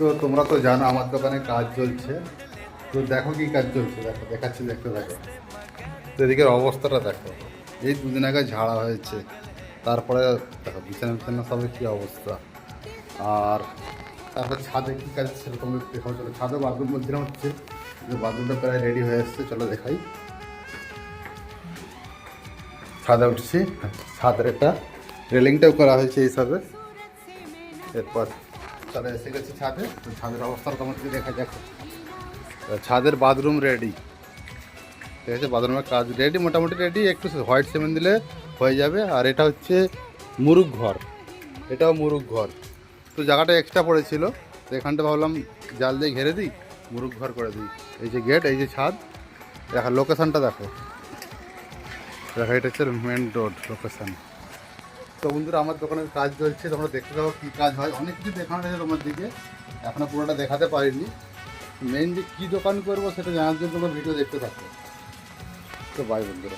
তো তোমরা তো জানো আমার দোকানে কাজ চলছে। তো দেখো কি কাজ চলছে, দেখো দেখাচ্ছি, দেখতে থাকো। তো এদিকের অবস্থাটা দেখো, এই দুদিন আগে ঝাড়া হয়েছে, তারপরে দেখো বিছানা বিছানা সবের কী অবস্থা। আর তারপর ছাদে কী কাজ ছিল তোমাদের দেখাও, চলো ছাদে বাথরুম বলছিলাম হচ্ছে, যে বাথরুমটা প্রায় রেডি হয়ে এসছে, চলো দেখাই। ছাদে উঠছি, ছাদের একটা রেলিংটাও করা হয়েছে এইসবে। এরপর চলে এসে গেছি ছাদে, তো ছাদের অবস্থা তোমাদেরকে দেখা যাক। ছাদের বাথরুম রেডি, ঠিক আছে, বাথরুমের কাজ রেডি, মোটামুটি রেডি, একটু হোয়াইট সিমেন্ট দিলে হয়ে যাবে। আর এটা হচ্ছে মুরুগ ঘর, এটাও মুরুগ ঘর। তো জায়গাটা এক্সট্রা পড়েছিল, তো এখানটা ভাবলাম জাল দিয়ে ঘেরে দিই, মুরুগ ঘর করে দিই। এই যে গেট, এই যে ছাদ, দেখো লোকেশানটা দেখো, দেখো এটা হচ্ছে মেন রোড লোকেশান। তো বন্ধুরা আমার দোকানের কাজ চলছে, তোমরা দেখতে পাবো কী কাজ হয়, অনেক কিছু দেখানো আছে তোমার দিকে, এখনও পুরোটা দেখাতে পারিনি। মেন যে কী দোকান করবো সেটা জানার জন্য তোমরা ভিডিও দেখতে থাকো। তো বাই বন্ধুরা।